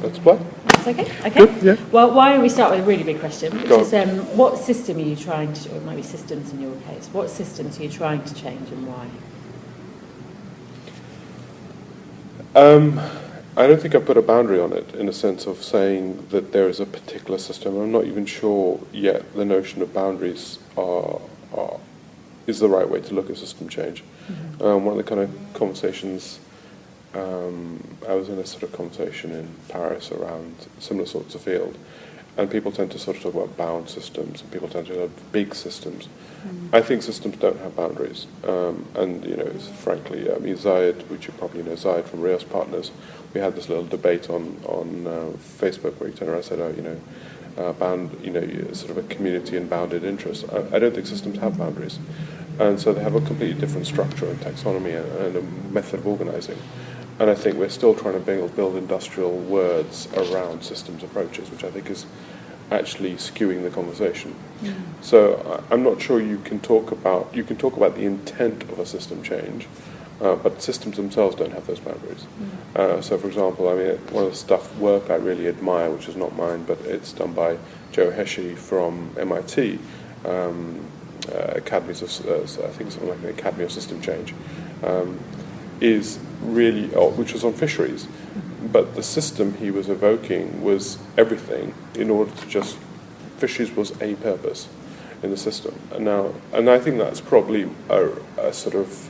That's what? That's okay. Okay. Good, yeah. Well, why don't we start with a really big question, which Go is what system are you trying to, or maybe systems in your case, what systems are you trying to change and why? I don't think I put a boundary on it in a sense of saying that there is a particular system. I'm not even sure yet the notion of boundaries is the right way to look at system change. Mm-hmm. One of the kind of conversations, I was in a sort of conversation in Paris around similar sorts of field, and people tend to sort of talk about bound systems, and people tend to talk about big systems. Mm-hmm. I think systems don't have boundaries, and frankly, I mean, Zayed, which you probably know, Zayed from Rios Partners, we had this little debate on Facebook where he turned around and said, bound, sort of a community and bounded interests. I don't think systems have boundaries, and so they have a completely different structure and taxonomy and a method of organising. And I think we're still trying to build industrial words around systems approaches, which I think is actually skewing the conversation. Mm. So I'm not sure you can talk about the intent of a system change, but systems themselves don't have those boundaries. Mm. So, for example, I mean, one of the work I really admire, which is not mine, but it's done by Joe Heshi from MIT, Academies of I think something like the Academy of System Change, is really, which was on fisheries. But the system he was evoking was everything in order to just, fisheries was a purpose in the system. And I think that's probably a sort of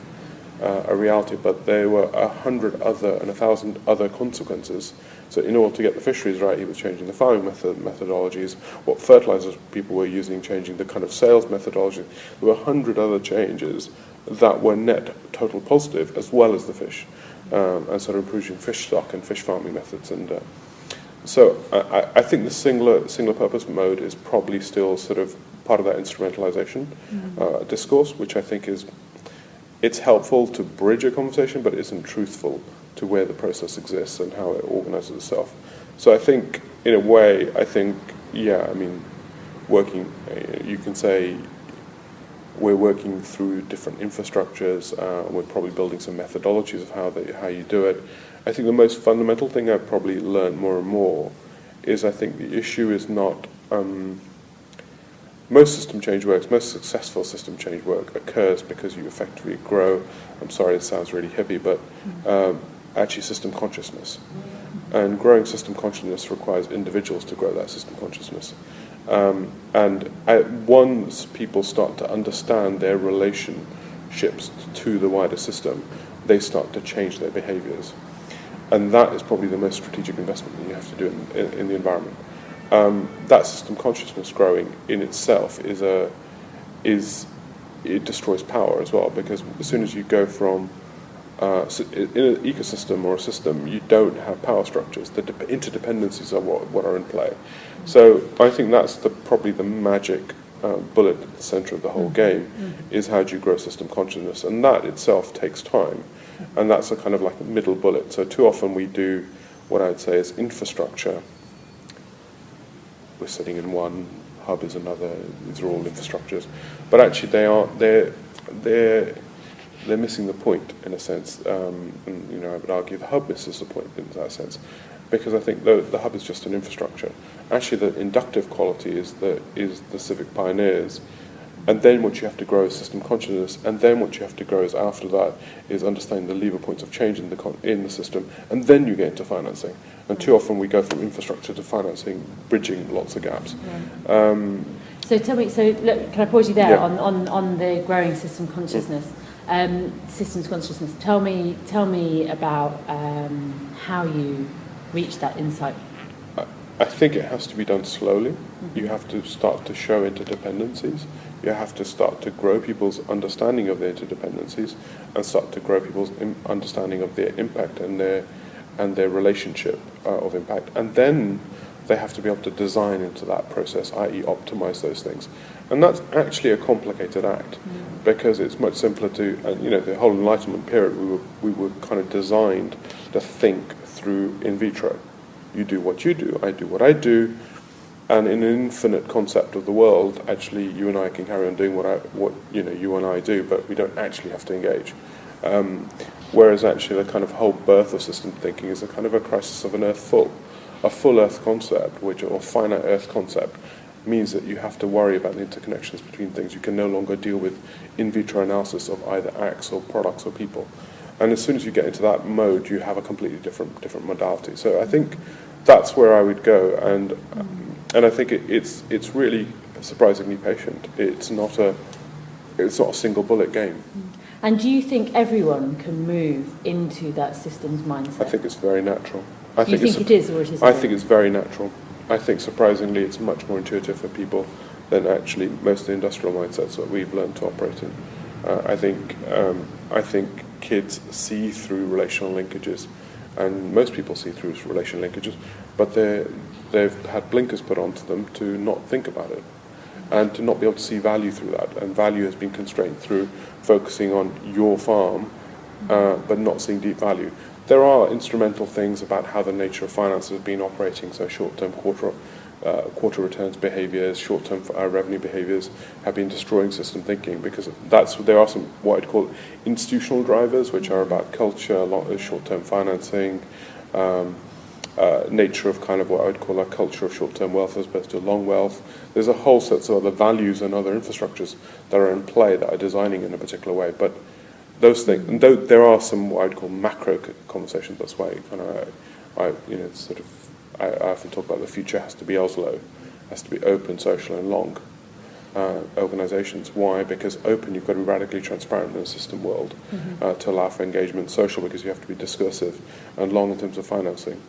a reality, but there were 100 other and 1,000 other consequences. So in order to get the fisheries right, he was changing the farming methodologies, what fertilizers people were using, changing the kind of sales methodology. There were 100 other changes that were net total positive, as well as the fish, and sort of improving fish stock and fish farming methods. And so I think the singular purpose mode is probably still sort of part of that instrumentalization discourse, which I think it's helpful to bridge a conversation, but it isn't truthful to where the process exists and how it organizes itself. So I think, in a way, working, you can say we're working through different infrastructures, we're probably building some methodologies of how you do it. I think the most fundamental thing I've probably learned more and more is I think the issue is not, most successful system change work occurs because you effectively grow, I'm sorry it sounds really hippie, but actually system consciousness. And growing system consciousness requires individuals to grow that system consciousness. Once people start to understand their relationships to the wider system, they start to change their behaviors. And that is probably the most strategic investment that you have to do in the environment. That system consciousness growing in itself it destroys power as well, because as soon as you go from in an ecosystem or a system, you don't have power structures. The interdependencies are what are in play. So I think that's probably the magic bullet at the center of the whole game, is how do you grow system consciousness, and that itself takes time, and that's a kind of like a middle bullet. So too often we do what I'd say is infrastructure. We're sitting in one, hub is another. These are all infrastructures, but actually they're missing the point in a sense. And I would argue the hub misses the point in that sense, because I think the hub is just an infrastructure. Actually, the inductive quality is the civic pioneers, and then what you have to grow is system consciousness, and then what you have to grow is after that is understanding the lever points of change in the system, and then you get into financing. And too often we go from infrastructure to financing, bridging lots of gaps. So tell me, look, can I pause you there Yeah. on the growing system consciousness? Systems consciousness. Tell me about how you reach that insight. I think it has to be done slowly. You have to start to show interdependencies. You have to start to grow people's understanding of their interdependencies, and start to grow people's understanding of their impact and their relationship of impact. And then they have to be able to design into that process, i.e. optimize those things. And that's actually a complicated act, because it's much simpler to, the whole Enlightenment period, we were kind of designed to think through in vitro. You do what you do, I do what I do, and in an infinite concept of the world, actually you and I can carry on doing what you and I do, but we don't actually have to engage. Whereas actually the kind of whole birth of system thinking is a kind of a crisis of an earth full. a full Earth concept, or finite Earth concept, means that you have to worry about the interconnections between things. You can no longer deal with in vitro analysis of either acts or products or people. And as soon as you get into that mode, you have a completely different modality. So I think that's where I would go, and I think it's really surprisingly patient. It's not a single bullet game. And do you think everyone can move into that systems mindset? I think it's very natural. Do you think it is, or it isn't? I think it's very natural. I think surprisingly it's much more intuitive for people than actually most of the industrial mindsets that we've learned to operate in. I think kids see through relational linkages, and most people see through relational linkages, but they've had blinkers put onto them to not think about it and to not be able to see value through that. And value has been constrained through focusing on your farm, but not seeing deep value. There are instrumental things about how the nature of finance has been operating, so short-term quarter returns behaviours, short-term revenue behaviours have been destroying system thinking, because there are some what I'd call institutional drivers, which are about culture, a lot of short-term financing, nature of kind of what I would call a culture of short-term wealth as opposed to long wealth. There's a whole set of other values and other infrastructures that are in play that are designing in a particular way, but those things, and there are some what I'd call macro conversations. That's why I often talk about the future has to be Oslo, has to be open, social, and long organisations. Why? Because open, you've got to be radically transparent in a system world to allow for engagement. Social, because you have to be discursive, and long in terms of financing.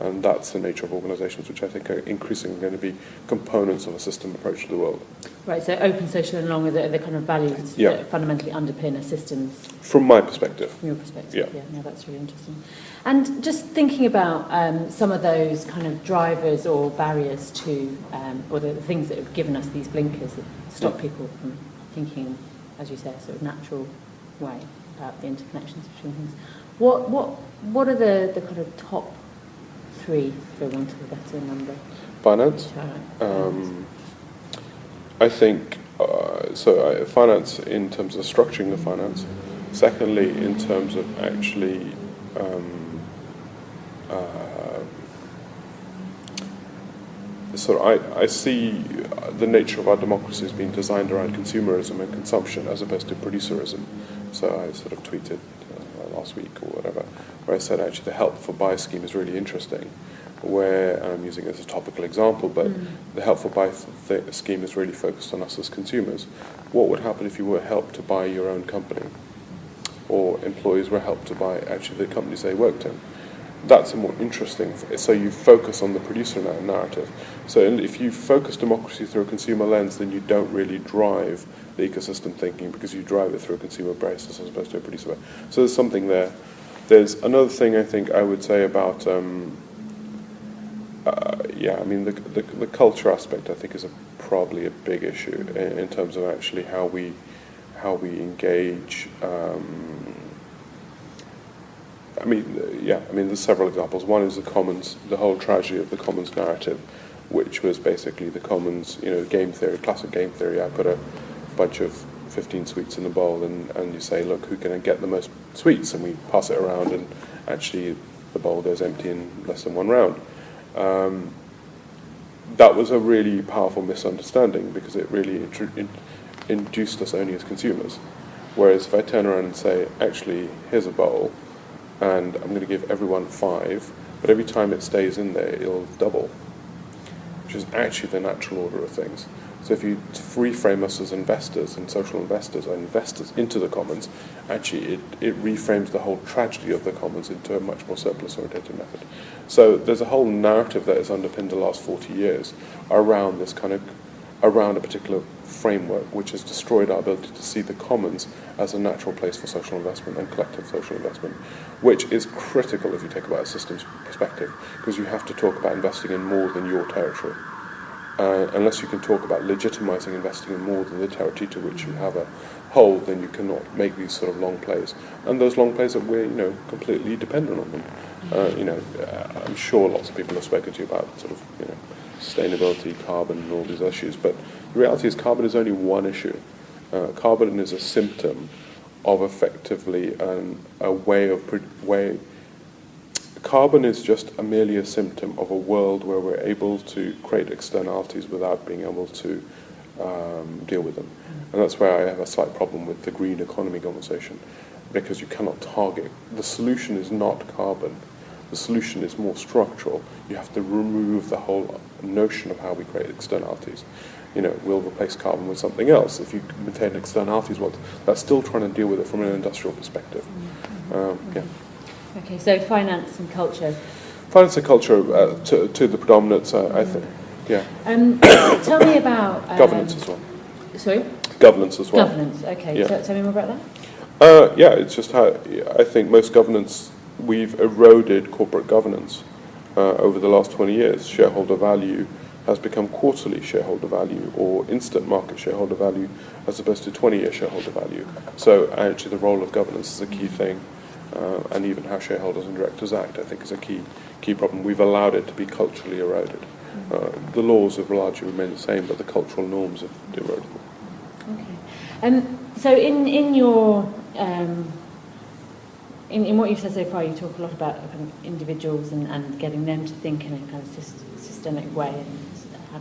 And that's the nature of organisations, which I think are increasingly going to be components of a system approach to the world. Right, so open, social and long are the kind of values that fundamentally underpin a system's... From my perspective. From your perspective, yeah, that's really interesting. And just thinking about some of those kind of drivers or barriers to, or the things that have given us these blinkers that stop people from thinking, as you say, a sort of natural way about the interconnections between things. What are the kind of top three, for want of a better number? Finance. I think, finance in terms of structuring the finance. Secondly, in terms of actually I see the nature of our democracy as being designed around consumerism and consumption as opposed to producerism. So I sort of tweeted last week or whatever, where I said actually the Help for Buy scheme is really interesting, where, and I'm using it as a topical example, but the Help for Buy scheme is really focused on us as consumers. What would happen if you were helped to buy your own company, or employees were helped to buy actually the companies they worked in? That's a more interesting, so you focus on the producer narrative. So if you focus democracy through a consumer lens, then you don't really drive the ecosystem thinking, because you drive it through a consumer basis as opposed to a producer. So there's something there. There's another thing I think I would say about, the culture aspect I think is probably a big issue in terms of actually how we engage. There's several examples. One is the commons, the whole tragedy of the commons narrative, which was basically the commons, game theory, classic game theory. I put a bunch of 15 sweets in a bowl and you say, look, who can get the most sweets? And we pass it around, and actually the bowl goes empty in less than one round. That was a really powerful misunderstanding, because it really induced us only as consumers. Whereas if I turn around and say, actually, here's a bowl, and I'm going to give everyone 5, but every time it stays in there, it'll double, which is actually the natural order of things. So if you reframe us as investors and social investors, or investors into the commons, actually it reframes the whole tragedy of the commons into a much more surplus-oriented method. So there's a whole narrative that has underpinned the last 40 years around this around a particular framework, which has destroyed our ability to see the commons as a natural place for social investment and collective social investment, which is critical if you take about a systems perspective, because you have to talk about investing in more than your territory. Unless you can talk about legitimising investing in more than the territory to which you have a hold, then you cannot make these sort of long plays. And those long plays, we're completely dependent on them. I'm sure lots of people have spoken to you about sort of sustainability, carbon, and all these issues. But the reality is, carbon is only one issue. Carbon is a symptom of effectively a way. carbon is just merely a symptom of a world where we're able to create externalities without being able to deal with them. And that's where I have a slight problem with the green economy conversation, because you cannot target. The solution is not carbon. The solution is more structural. You have to remove the whole notion of how we create externalities. We'll replace carbon with something else. If you maintain externalities, that's still trying to deal with it from an industrial perspective. Yeah. Okay, so finance and culture. Finance and culture to the predominance, I think. Yeah. Tell me about governance as well. Sorry. Governance as well. Governance. Okay. Yeah. So tell me more about that. Yeah, it's just how I think most governance, we've eroded corporate governance over the last 20 years. Shareholder value has become quarterly shareholder value or instant market shareholder value as opposed to 20-year shareholder value. So actually the role of governance is a key thing, and even how shareholders and directors act, I think, is a key problem. We've allowed it to be culturally eroded. The laws have largely remained the same, but the cultural norms have eroded. Okay. So in your in what you've said so far, you talk a lot about kind of individuals and getting them to think in a kind of systemic way, and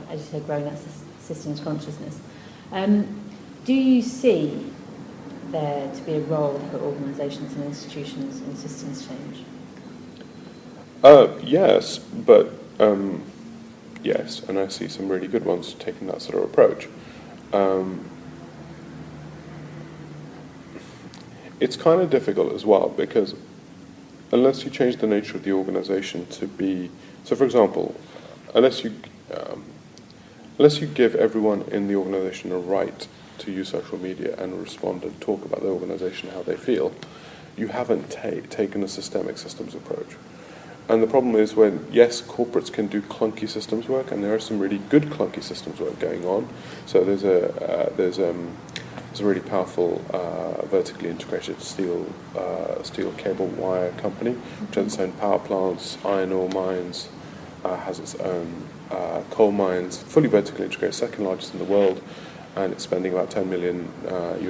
as you said, growing that systems consciousness. Do you see there to be a role for organisations and institutions in systems change? Yes, but yes, and I see some really good ones taking that sort of approach. It's kind of difficult as well, because unless you change the nature of the organisation to be, so for example, unless you give everyone in the organisation a right to use social media and respond and talk about the organisation, how they feel, you haven't taken a systemic systems approach. And the problem is when, yes, corporates can do clunky systems work, and there are some really good clunky systems work going on. So there's a really powerful vertically integrated steel cable wire company, which has its own power plants, iron ore mines, has its own coal mines, fully vertically integrated, second largest in the world, and it's spending about $10 million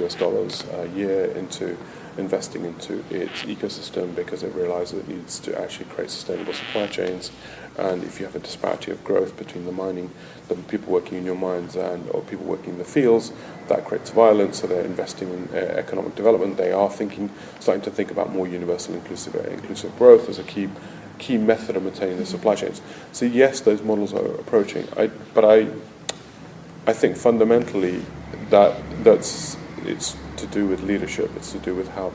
US dollars a year into investing into its ecosystem, because it realizes it needs to actually create sustainable supply chains. And if you have a disparity of growth between the people working in your mines or people working in the fields, that creates violence. So they're investing in economic development. They are starting to think about more universal inclusive growth as a key method of maintaining the supply chains. So yes, those models are approaching. But I think fundamentally it's to do with leadership. It's to do with how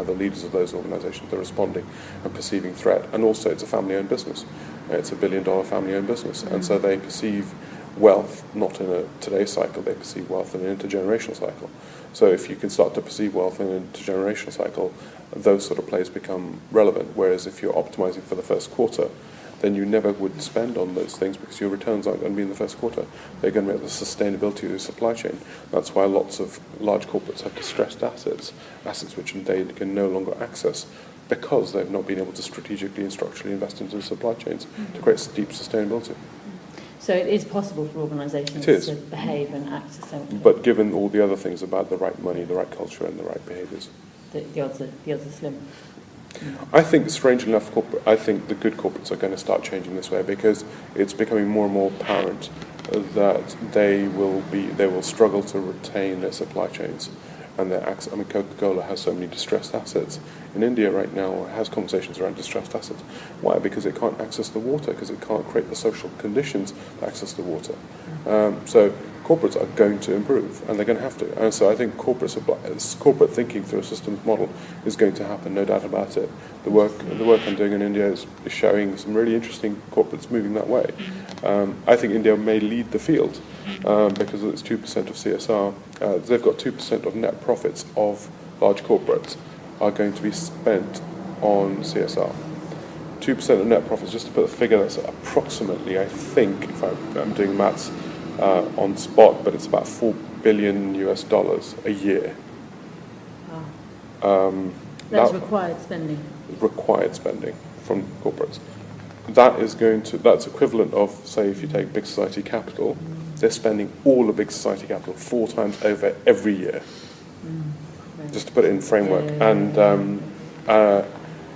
the leaders of those organisations are responding and perceiving threat. And also, it's a family-owned business. It's $1 billion family-owned business, and so they perceive wealth not in a today's cycle. They perceive wealth in an intergenerational cycle. So if you can start to perceive wealth in an intergenerational cycle, those sort of plays become relevant. Whereas if you're optimising for the first quarter, then you never would spend on those things, because your returns aren't going to be in the first quarter. They're going to be at the sustainability of your supply chain. That's why lots of large corporates have distressed assets which they can no longer access, because they've not been able to strategically and structurally invest into the supply chains to create deep sustainability. So it is possible for organisations to behave and act systemically. But given all the other things about the right money, the right culture, and the right behaviours, the odds are slim. I think, strangely enough, I think the good corporates are going to start changing this way, because it's becoming more and more apparent that they will struggle to retain their supply chains and their access. I mean, Coca-Cola has so many distressed assets in India right now, or has conversations around distressed assets. Why? Because it can't access the water, because it can't create the social conditions to access the water. So corporates are going to improve, and they're going to have to. And so I think corporate thinking through a systems model is going to happen, no doubt about it. The work I'm doing in India is showing some really interesting corporates moving that way. I think India may lead the field because it's 2% of CSR. They've got 2% of net profits of large corporates are going to be spent on CSR. 2% of net profits, just to put a figure, that's approximately, I think, if I'm doing maths on spot, but it's about $4 billion US a year. Wow. That's required spending. Required spending from corporates. That's equivalent of, say, if you take Big Society Capital, they're spending all of Big Society Capital 4 times over every year. Right. Just to put it in framework. And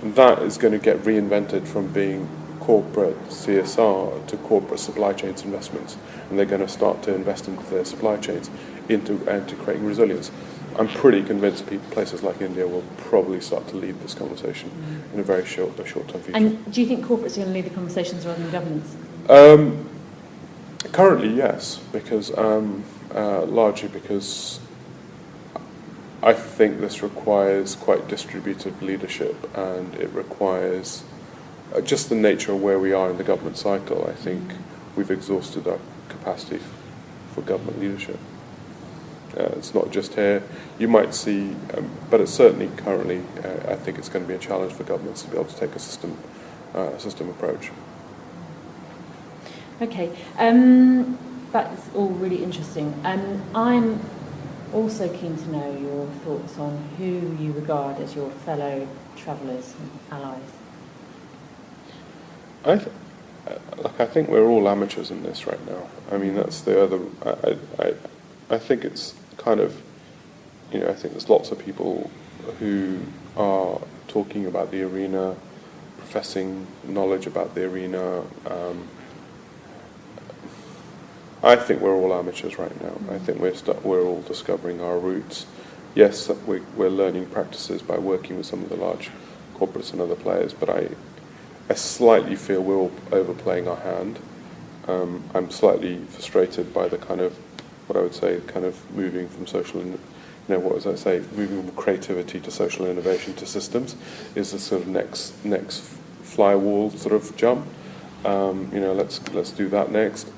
that is going to get reinvented from being corporate CSR to corporate supply chains investments, and they're going to start to invest into their supply chains, into creating resilience. I'm pretty convinced places like India will probably start to lead this conversation in a very short-term future. And do you think corporates are going to lead the conversations rather than governments? Currently, yes, because largely because I think this requires quite distributed leadership, and it requires just the nature of where we are in the government cycle. I think we've exhausted our capacity for government leadership. It's not just here. You might see, but it's certainly currently, I think it's going to be a challenge for governments to be able to take a system approach. Okay, that's all really interesting. I'm also keen to know your thoughts on who you regard as your fellow travellers and allies. I think we're all amateurs in this right now. I mean, that's the other. I think it's kind of, I think there's lots of people who are talking about the arena, professing knowledge about the arena. I think we're all amateurs right now. I think we're all discovering our roots. Yes, we're learning practices by working with some of the large corporates and other players, but I slightly feel we're all overplaying our hand. I'm slightly frustrated by the kind of, what I would say, kind of moving from moving from creativity to social innovation to systems is the sort of next firewall sort of jump. Let's do that next.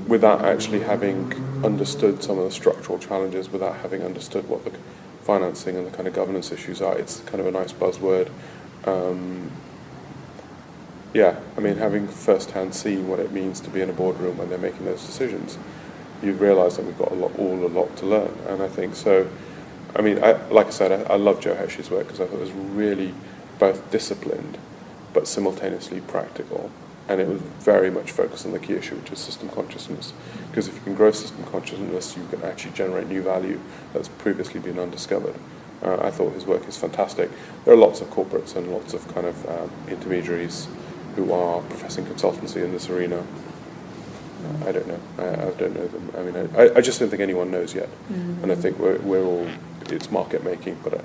Without actually having understood some of the structural challenges, without having understood what the financing and the kind of governance issues are. It's kind of a nice buzzword. Having first-hand seen what it means to be in a boardroom when they're making those decisions, you realise that we've got a lot to learn. And I think so. I mean, like I said, I love Joe Hesch's work because I thought it was really both disciplined but simultaneously practical. And it was very much focused on the key issue, which is system consciousness. Because if you can grow system consciousness, you can actually generate new value that's previously been undiscovered. I thought his work is fantastic. There are lots of corporates and lots of kind of intermediaries who are professing consultancy in this arena. I don't know. I don't know them. I mean, I just don't think anyone knows yet. Mm-hmm. And I think we're all, it's market making, but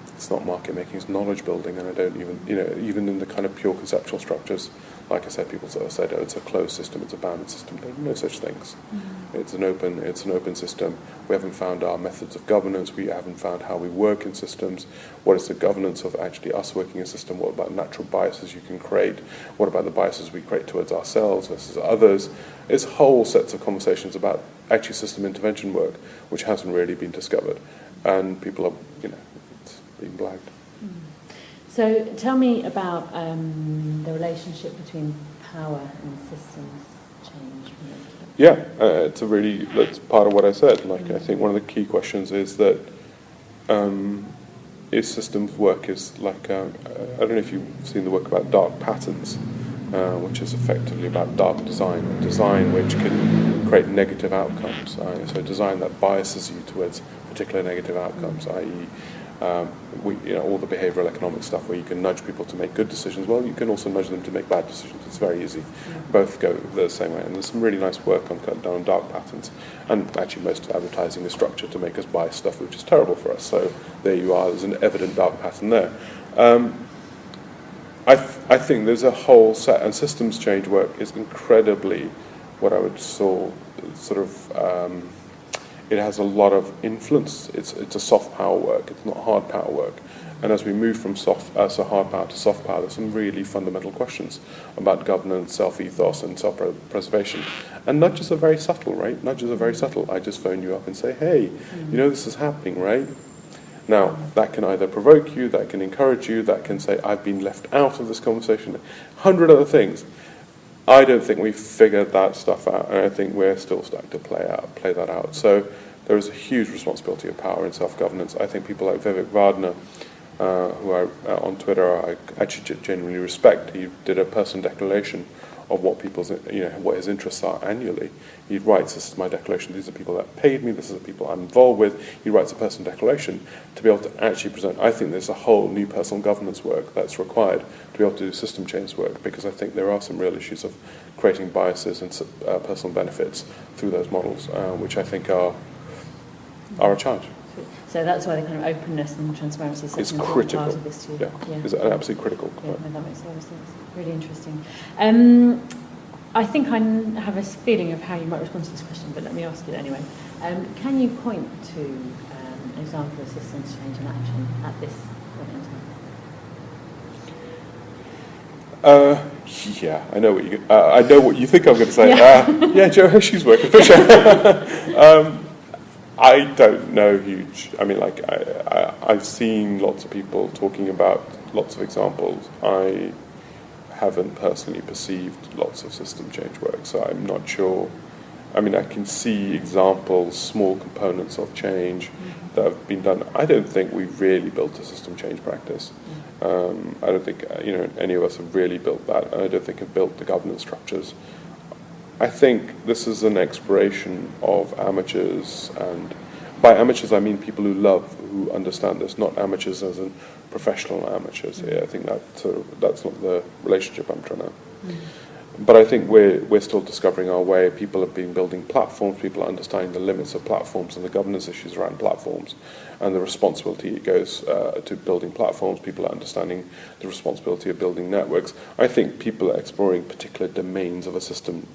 it's not market making, it's knowledge building. And I don't even, even in the kind of pure conceptual structures, like I said, people sort of said, it's a closed system, it's a bounded system. There are no such things. Mm-hmm. It's an open system. We haven't found our methods of governance. We haven't found how we work in systems. What is the governance of actually us working in a system? What about natural biases you can create? What about the biases we create towards ourselves versus others? It's whole sets of conversations about actually system intervention work, which hasn't really been discovered. And people are, it's being blagged. So tell me about the relationship between power and systems change. Yeah, that's part of what I said. I think one of the key questions is that is systems work is like, I don't know if you've seen the work about dark patterns, which is effectively about dark design which can create negative outcomes. So design that biases you towards particular negative outcomes, i.e., all the behavioural economic stuff where you can nudge people to make good decisions. Well, you can also nudge them to make bad decisions. It's very easy. Yeah. Both go the same way. And there's some really nice work on dark patterns. And actually most advertising is structured to make us buy stuff which is terrible for us. So there you are. There's an evident dark pattern there. I think there's a whole set, and systems change work is incredibly what I would it has a lot of influence. It's a soft power work. It's not hard power work. And as we move from hard power to soft power, there's some really fundamental questions about governance, self-ethos, and self-preservation. And nudges are very subtle, right? Nudges are very subtle. I just phone you up and say, hey, this is happening, right? Now, that can either provoke you, that can encourage you, that can say, I've been left out of this conversation, 100 other things. I don't think we've figured that stuff out, and I think we're still starting to play that out. So there is a huge responsibility of power in self-governance. I think people like Vivek Vardhana, who I on Twitter I actually genuinely respect, he did a personal declaration of what people's, what his interests are annually. He writes, this is my declaration, these are people that paid me, this is the people I'm involved with. He writes a personal declaration to be able to actually present. I think there's a whole new personal governance work that's required to be able to do system change work, because I think there are some real issues of creating biases and personal benefits through those models, which I think are a challenge. So that's why the kind of openness and transparency is It's such an important critical. part of this too. Yeah, it's an absolutely critical Yeah, component. no, that makes a lot of sense. Really interesting. I think I have a feeling of how you might respond to this question, but let me ask it anyway. Can you point to an example of systems change in action at this point in time? Yeah, I know what you think I'm going to say. Yeah, Joe Hershey's work at Fisher. I don't know huge. I mean, like I've seen lots of people talking about lots of examples. I haven't personally perceived lots of system change work, so I'm not sure. I mean, I can see examples, small components of change that have been done. I don't think we've really built a system change practice. I don't think any of us have really built that. I don't think have built the governance structures. I think this is an exploration of amateurs, and by amateurs I mean people who understand this, not amateurs as in professional amateurs here. I think that's not the relationship I'm trying to. But I think we're still discovering our way. People have been building platforms, people are understanding the limits of platforms and the governance issues around platforms and the responsibility it goes to building platforms. People are understanding the responsibility of building networks. I think people are exploring particular domains of a system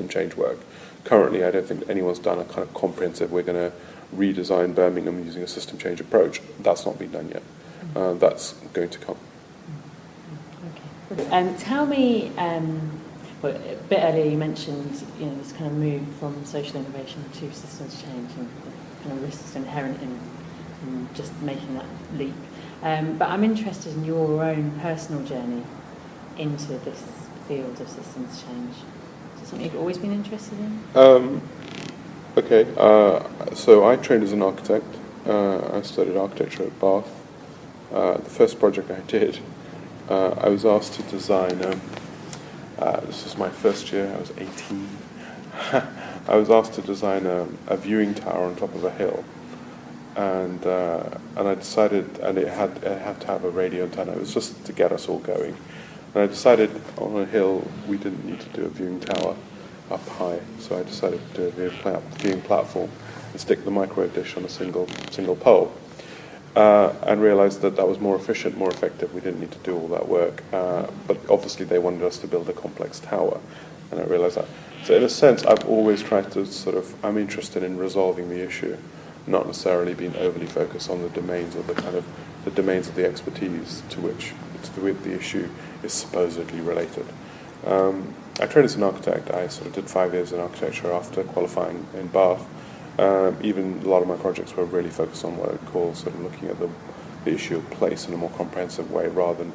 change work. Currently, I don't think anyone's done a kind of comprehensive, we're going to redesign Birmingham using a system change approach. That's not been done yet. That's going to come. Tell me, well, a bit earlier you mentioned this kind of move from social innovation to systems change and the kind of risks inherent in just making that leap. But I'm interested in your own personal journey into this field of systems change. Is it something you've always been interested in? Okay, so I trained as an architect. I studied architecture at Bath. The first project I did, I was asked to design, this was my first year, I was 18. I was asked to design a viewing tower on top of a hill. And I decided, and it had to have a radio antenna. It was just to get us all going. And I decided on a hill we didn't need to do a viewing tower up high. So I decided to do a viewing platform and stick the microwave dish on a single pole. And realised that was more efficient, more effective. We didn't need to do all that work. But obviously they wanted us to build a complex tower. And I realised that. So in a sense, I've always tried to I'm interested in resolving the issue, not necessarily being overly focused on the domains of the domains of the expertise to which the issue is supposedly related. I trained as an architect. I sort of did 5 years in architecture after qualifying in Bath. Even a lot of my projects were really focused on what I would call sort of looking at the issue of place in a more comprehensive way rather than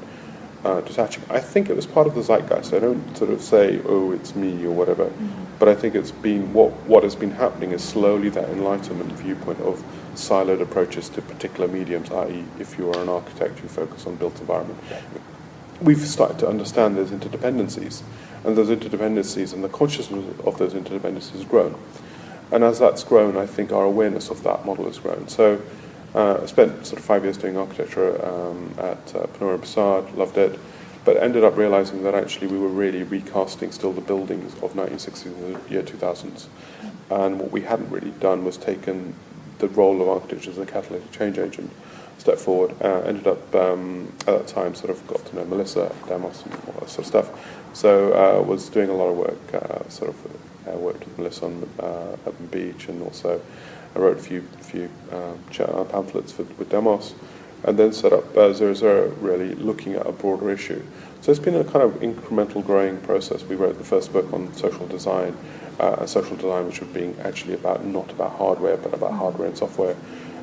detaching. I think it was part of the zeitgeist. I don't sort of say, oh, it's me or whatever, but I think it's been what has been happening is slowly that enlightenment viewpoint of siloed approaches to particular mediums, i.e. if you are an architect, you focus on built environment. We've started to understand there's interdependencies, and those interdependencies and the consciousness of those interdependencies has grown. And as that's grown, I think our awareness of that model has grown. So I spent sort of 5 years doing architecture at Panora Basad, loved it, but ended up realizing that actually we were really recasting still the buildings of 1960s and the year 2000s. And what we hadn't really done was taken the role of architecture as a catalytic change agent, step forward, ended up at that time sort of got to know Melissa, Demos and all that sort of stuff. So was doing a lot of work, I worked with Melissa on Urban Beach, and also I wrote a few pamphlets with Demos, and then set up 00, really looking at a broader issue. So it's been a kind of incremental growing process. We wrote the first book on social design, which was being actually not about hardware, but about hardware and software.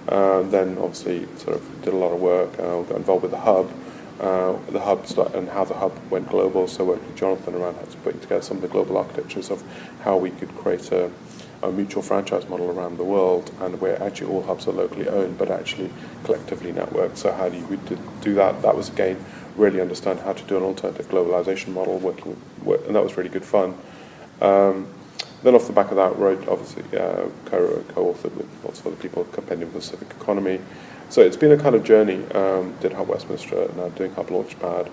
Then obviously sort of did a lot of work, got involved with the Hub. And how the Hub went global, so worked with Jonathan around putting together some of the global architectures of how we could create a mutual franchise model around the world, and where actually all hubs are locally owned but actually collectively networked. So how do you do that? That was again really understand how to do an alternative globalization model, and that was really good fun. Then off the back of that, wrote, obviously, co-authored with lots of other people, Compendium of the Civic Economy. So it's been a kind of journey. Did Hub Westminster, now doing Hub Launchpad,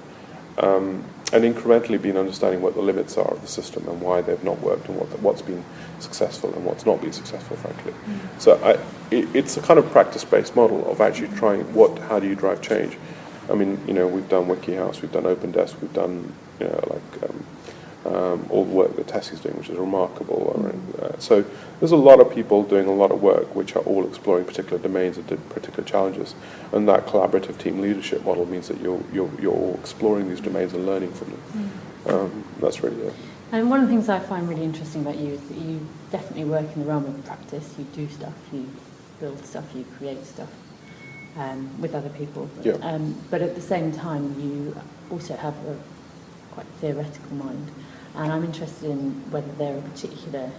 and incrementally been understanding what the limits are of the system and why they've not worked and what's been successful and what's not been successful, frankly. So it's a kind of practice-based model of actually trying how do you drive change. I mean, we've done WikiHouse, we've done OpenDesk, we've done, all the work that Tessie's doing, which is remarkable. So there's a lot of people doing a lot of work which are all exploring particular domains and particular challenges, and that collaborative team leadership model means that you're all exploring these domains and learning from them. That's really it. And one of the things I find really interesting about you is that you definitely work in the realm of practice. You do stuff, you build stuff, you create stuff with other people. Yeah. But at the same time, you also have a quite theoretical mind. And I'm interested in whether there are particular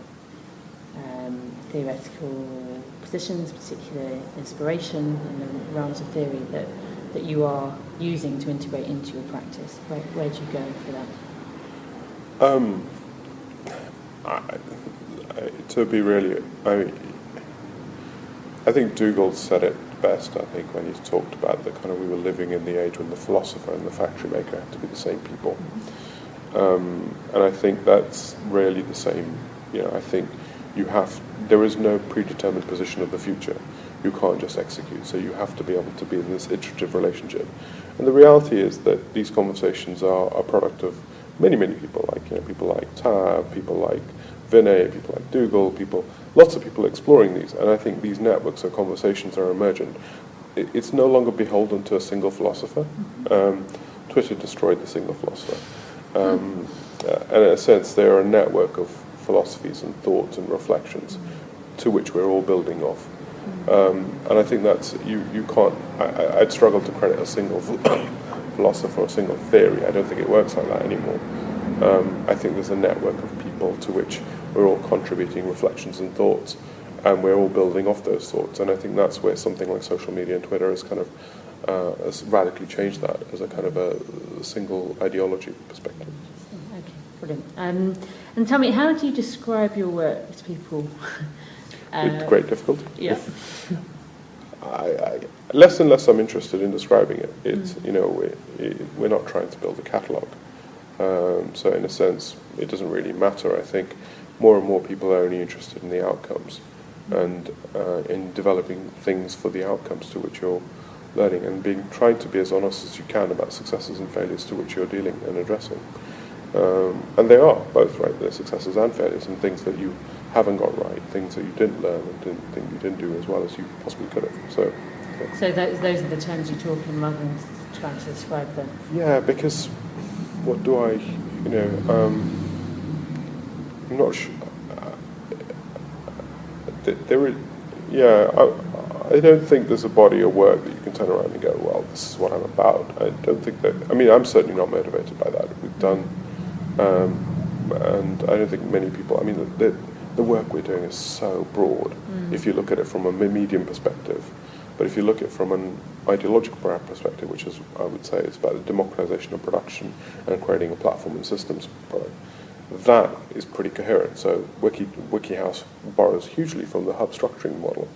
theoretical positions, particular inspiration in the realms of theory that you are using to integrate into your practice. Where do you go for that? To be really, I think Dougal said it best, I think, when he talked about we were living in the age when the philosopher and the factory maker had to be the same people. And I think that's really the same. I think there is no predetermined position of the future. You can't just execute, so you have to be able to be in this iterative relationship. And the reality is that these conversations are a product of many, many people, people like Tab, people like Vinay, people like Dougal, lots of people exploring these. And I think these networks of conversations are emergent. It's no longer beholden to a single philosopher. Twitter destroyed the single philosopher. And in a sense, they're a network of philosophies and thoughts and reflections to which we're all building off. And I think that's, you can't, I'd struggle to credit a single philosopher or a single theory. I don't think it works like that anymore. I think there's a network of people to which we're all contributing reflections and thoughts, and we're all building off those thoughts. And I think that's where something like social media and Twitter has has radically changed that as a kind of a single ideology perspective. Okay, brilliant. And tell me, how do you describe your work to people? With great difficulty. Yeah. I less and less I'm interested in describing it. It's we're not trying to build a catalogue. So in a sense, it doesn't really matter. I think more and more people are only interested in the outcomes and in developing things for the outcomes to which you're learning, and trying to be as honest as you can about successes and failures to which you're dealing and addressing. And they are both, right? They're successes and failures, and things that you haven't got right, things that you didn't learn and didn't think you didn't do as well as you possibly could have. So those are the terms you talk in rather than trying to describe them. Yeah, because what do I, I'm not sure. There is, I don't think there's a body of work that you can turn around and go, well, this is what I'm about. I don't think that, I'm certainly not motivated by that. We've done, and I don't think many people, the work we're doing is so broad if you look at it from a medium perspective. But if you look at it from an ideological perspective, which is, I would say, it's about the democratization of production and creating a platform and systems product, that is pretty coherent. So WikiHouse borrows hugely from the hub structuring model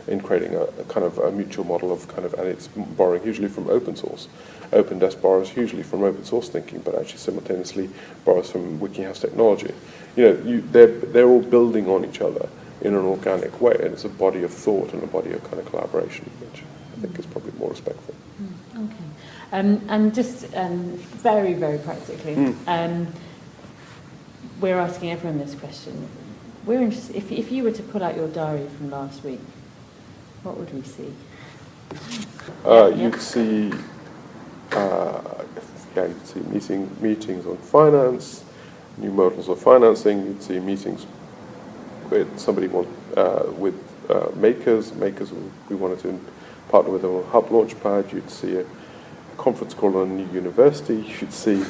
in creating a kind of a mutual model of and it's borrowing hugely from open source. OpenDesk borrows hugely from open source thinking, but actually simultaneously borrows from WikiHouse technology. They're all building on each other in an organic way, and it's a body of thought and a body of kind of collaboration, which I think is probably more respectful. Okay. And just very, very practically, we're asking everyone this question. We're interested, if you were to pull out your diary from last week, what would we see? You'd see, you'd see meetings on finance, new models of financing. You'd see meetings with somebody with makers. We wanted to partner with them on Hub Launchpad. You'd see a conference call on a new university. You'd see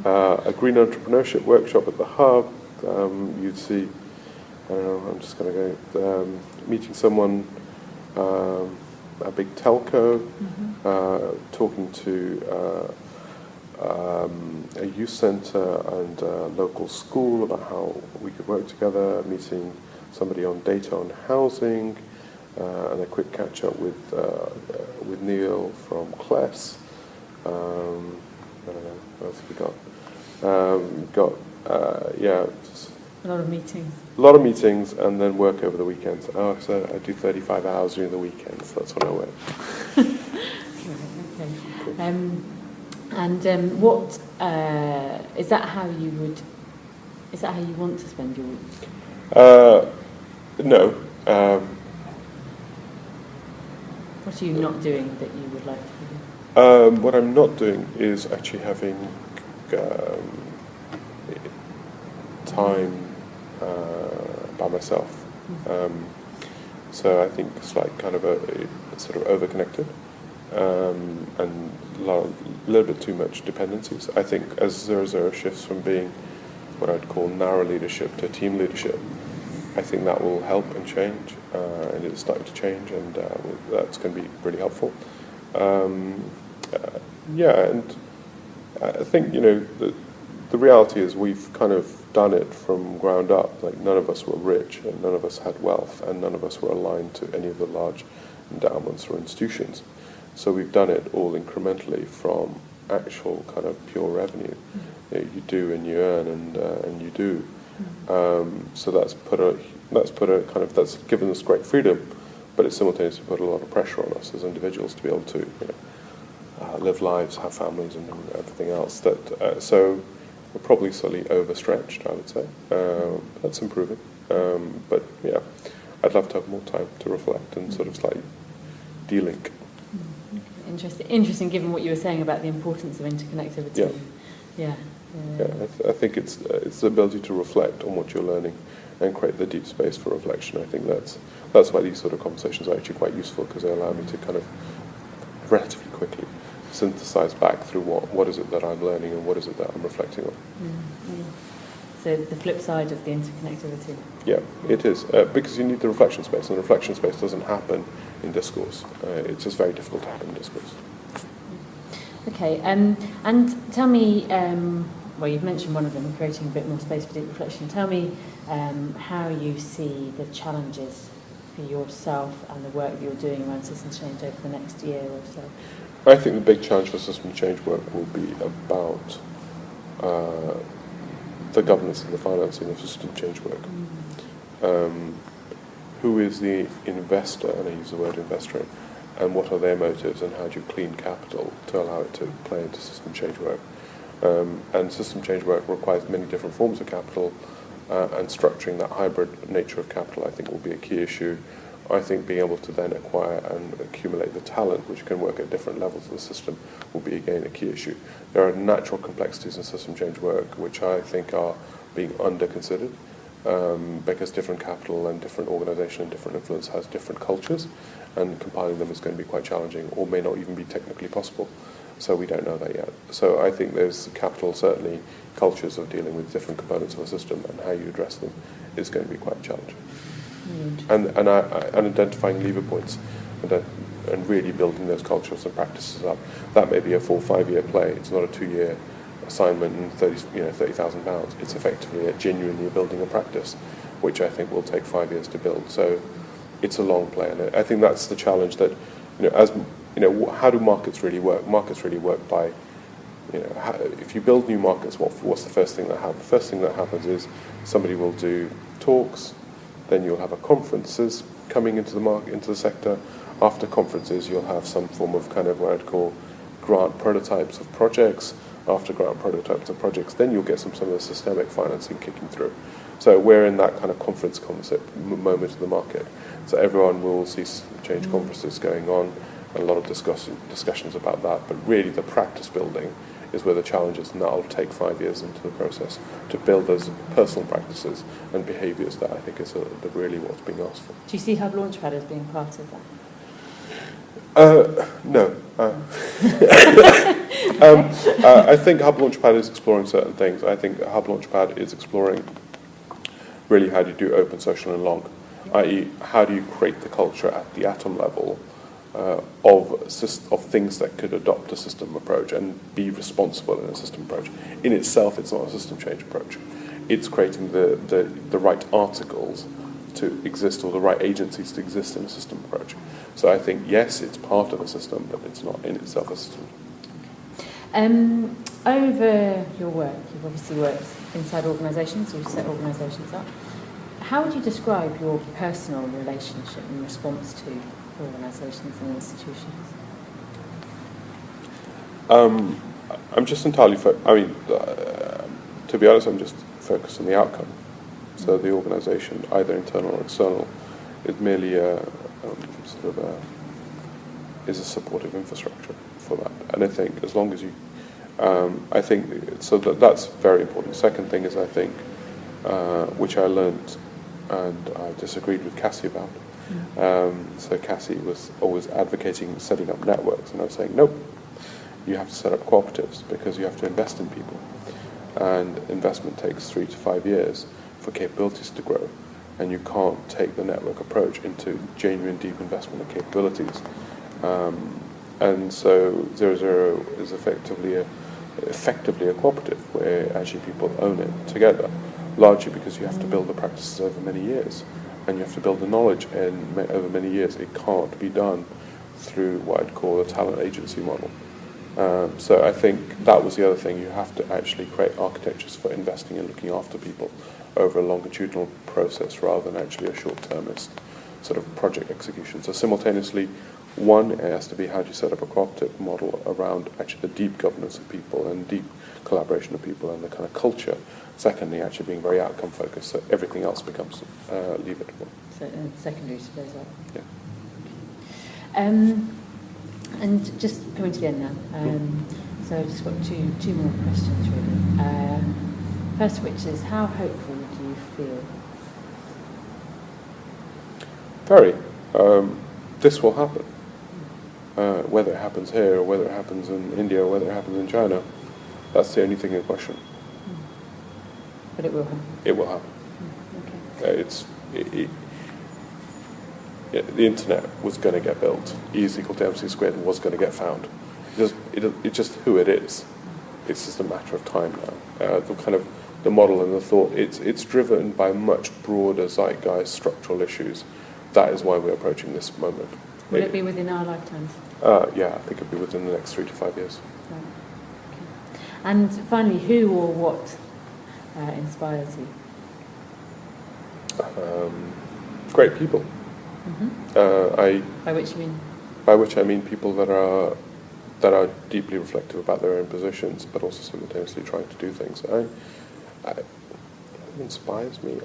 a green entrepreneurship workshop at the Hub. You'd see, I don't know, I'm just going to go, meeting someone, a big telco, talking to a youth centre and a local school about how we could work together, meeting somebody on data on housing, and a quick catch up with Neil from CLES. I don't know, what else have we got? Just A lot of meetings. a lot of meetings, and then work over the weekends. So I do 35 hours during the weekends. That's when I work. Okay. What is that? How you would? Is that how you want to spend your week? No. What are you not doing that you would like to be doing? What I'm not doing is actually having time by myself. So I think it's like kind of a sort of over-connected and a little bit too much dependencies. I think as 0 shifts from being what I'd call narrow leadership to team leadership, I think that will help and change, and it's starting to change, and that's going to be really helpful. And I think, the reality is we've kind of done it from ground up. Like, none of us were rich, and none of us had wealth, and none of us were aligned to any of the large endowments or institutions. So we've done it all incrementally from actual kind of pure revenue. You do and you earn, and you do. So that's given us great freedom, but it's simultaneously put a lot of pressure on us as individuals to be able to live lives, have families, and everything else. So we're probably slightly overstretched, I would say. That's improving, but yeah, I'd love to have more time to reflect and sort of slightly de-link. Interesting. Given what you were saying about the importance of interconnectivity. Yeah. I think it's the ability to reflect on what you're learning and create the deep space for reflection. I think that's why these sort of conversations are actually quite useful, because they allow me to kind of relatively quickly synthesize back through what is it that I'm learning and what is it that I'm reflecting on. So the flip side of the interconnectivity. Yeah, it is, because you need the reflection space, and the reflection space doesn't happen in discourse. It's just very difficult to happen in discourse. Okay, and tell me, well, you've mentioned one of them, creating a bit more space for deep reflection. Tell me how you see the challenges for yourself and the work that you're doing around systems change over the next year or so. I think the big challenge for system change work will be about the governance and the financing of system change work. Who is the investor, and I use the word investor, and what are their motives, and how do you clean capital to allow it to play into system change work? And system change work requires many different forms of capital, and structuring that hybrid nature of capital, I think, will be a key issue. I think being able to then acquire and accumulate the talent which can work at different levels of the system will be, again, a key issue. There are natural complexities in system change work which I think are being under-considered, because different capital and different organisation and different influence has different cultures, and compiling them is going to be quite challenging, or may not even be technically possible. So we don't know that yet. So I think there's capital, certainly cultures of dealing with different components of a system, and how you address them is going to be quite challenging. And identifying lever points and really building those cultures and practices up. That may be a 4 or 5 year play. It's not a 2-year assignment and £30,000. It's effectively genuinely building a practice, which I think will take 5 years to build. So it's a long play, and I think that's the challenge. That how do markets really work? Markets really work by if you build new markets, what's the first thing that happens? The first thing that happens is somebody will do talks. Then you'll have conferences coming into the market, into the sector. After conferences, you'll have some form of kind of what I'd call grant prototypes of projects. After grant prototypes of projects, then you'll get some of the systemic financing kicking through. So we're in that kind of conference concept moment of the market. So everyone will see change conferences going on, and a lot of discussions about that. But really, the practice building is where the challenge is, and that'll take 5 years into the process to build those personal practices and behaviours that I think is really what's being asked for. Do you see Hub Launchpad as being part of that? No. I think Hub Launchpad is exploring certain things. I think Hub Launchpad is exploring really how do you do open, social and long, i.e. how do you create the culture at the atom level of things that could adopt a system approach and be responsible in a system approach. In itself, it's not a system change approach. It's creating the right articles to exist, or the right agencies to exist in a system approach. So I think, yes, it's part of a system, but it's not in itself a system. Over your work, you've obviously worked inside organisations, you've set organisations up. How would you describe your personal relationship in response to organisations and institutions? I'm just entirely, to be honest, I'm just focused on the outcome. So the organisation, either internal or external, is merely is a supportive infrastructure for that. And I think as long as you, that's very important. The second thing is, I think, which I learned and I disagreed with Cassie about. So Cassie was always advocating setting up networks, and I was saying, nope, you have to set up cooperatives because you have to invest in people. And investment takes 3 to 5 years for capabilities to grow, and you can't take the network approach into genuine deep investment in capabilities. And so 00 is effectively a cooperative where actually people own it together, largely because you have to build the practices over many years, and you have to build the knowledge over many years. It can't be done through what I'd call a talent agency model. So I think that was the other thing. You have to actually create architectures for investing and looking after people over a longitudinal process rather than actually a short-termist sort of project execution. So simultaneously, one, it has to be how do you set up a cooperative model around actually the deep governance of people and deep collaboration of people and the kind of culture. Secondly, actually being very outcome focused, so everything else becomes leverageable. So secondary to those up. Yeah. And just coming to the end now, so I've just got two more questions really. First of which is, how hopeful do you feel? Very. This will happen. Whether it happens here, or whether it happens in India, or whether it happens in China, that's the only thing in question. But it will happen. It will happen. Okay. The internet was going to get built. E is equal to MC squared was going to get found. It's just who it is. It's just a matter of time now. The model and the thought, it's driven by much broader zeitgeist structural issues. That is why we're approaching this moment. Will it be within our lifetimes? Yeah, I think it'll be within the next 3 to 5 years. Right. Okay. And finally, who or what inspires you? Great people. By which you mean? By which I mean people that are deeply reflective about their own positions, but also simultaneously trying to do things. It inspires me.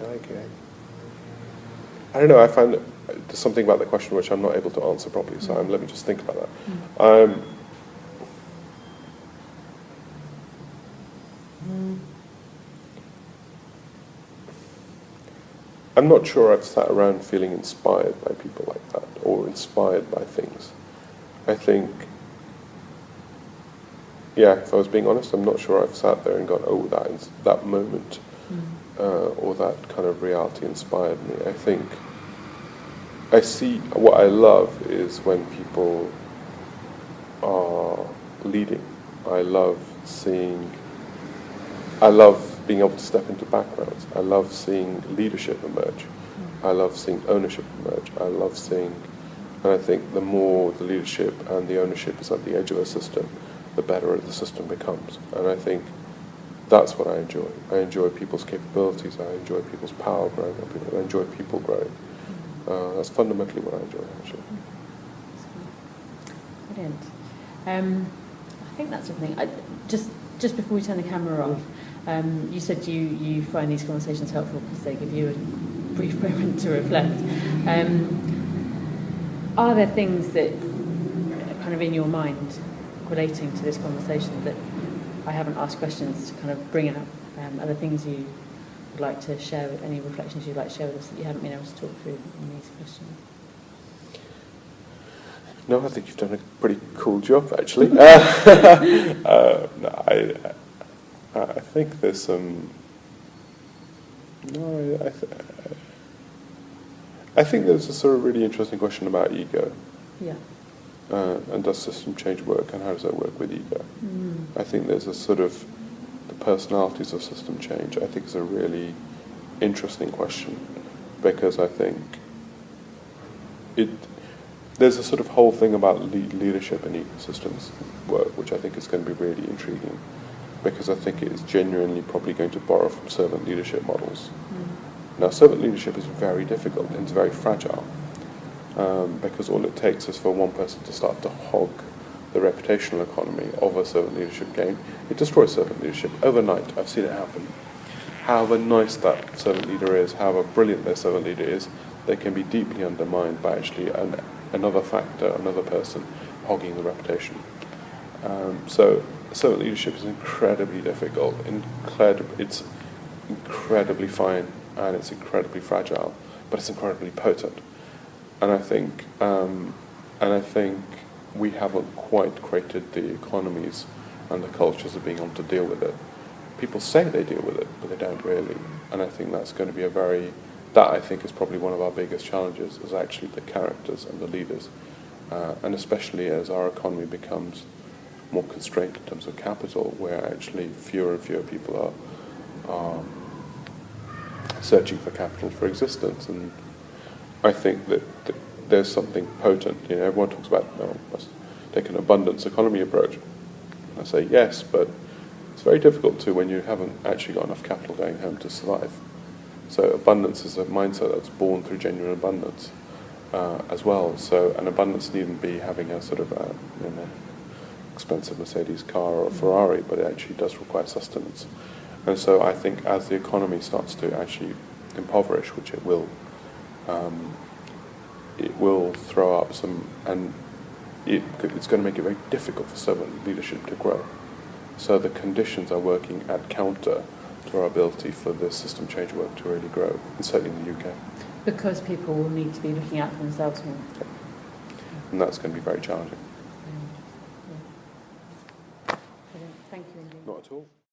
I don't know. I find there's something about the question which I'm not able to answer properly. So let me just think about that. I'm not sure I've sat around feeling inspired by people like that, or inspired by things. I think, if I was being honest, I'm not sure I've sat there and gone, oh, that moment or that kind of reality inspired me. I think I see, what I love is when people are leading. I love being able to step into backgrounds. I love seeing leadership emerge. I love seeing ownership emerge. And I think the more the leadership and the ownership is at the edge of a system, the better the system becomes. And I think that's what I enjoy. I enjoy people's capabilities. I enjoy people's power growing. I enjoy people growing. That's fundamentally what I enjoy, actually. Brilliant. I think that's everything. Just before we turn the camera off, you said you find these conversations helpful because they give you a brief moment to reflect. Are there things that are kind of in your mind relating to this conversation that I haven't asked questions to kind of bring out? Are there things you would like to share, any reflections you'd like to share with us that you haven't been able to talk through in these questions? No, I think you've done a pretty cool job, actually. I think there's some. No, I think there's a sort of really interesting question about ego. Yeah. and does system change work, and how does that work with ego? I think there's a sort of the personalities of system change. I think is a really interesting question, because I think there's a sort of whole thing about leadership and ecosystems work, which I think is going to be really intriguing, because I think it is genuinely probably going to borrow from servant leadership models. Now, servant leadership is very difficult and it's very fragile, because all it takes is for one person to start to hog the reputational economy of a servant leadership game. It destroys servant leadership overnight. I've seen it happen. However nice that servant leader is, however brilliant their servant leader is, they can be deeply undermined by actually another factor, another person hogging the reputation. So servant leadership is incredibly difficult, it's incredibly fine, and it's incredibly fragile, but it's incredibly potent. And I think we haven't quite created the economies and the cultures of being able to deal with it. People say they deal with it, but they don't really. And I think that's going to be that I think is probably one of our biggest challenges, is actually the characters and the leaders. And especially as our economy becomes more constrained in terms of capital, where actually fewer and fewer people are searching for capital for existence. And I think that there's something potent. Everyone talks about, must take an abundance economy approach. I say yes, but it's very difficult to when you haven't actually got enough capital going home to survive. So abundance is a mindset that's born through genuine abundance as well. So an abundance needn't be having a sort of expensive Mercedes car or a Ferrari, but it actually does require sustenance. And so I think as the economy starts to actually impoverish, which it will throw up some, and it's going to make it very difficult for servant leadership to grow. So the conditions are working at counter to our ability for the system change work to really grow, and certainly in the UK. Because people will need to be looking out for themselves more. And that's going to be very challenging.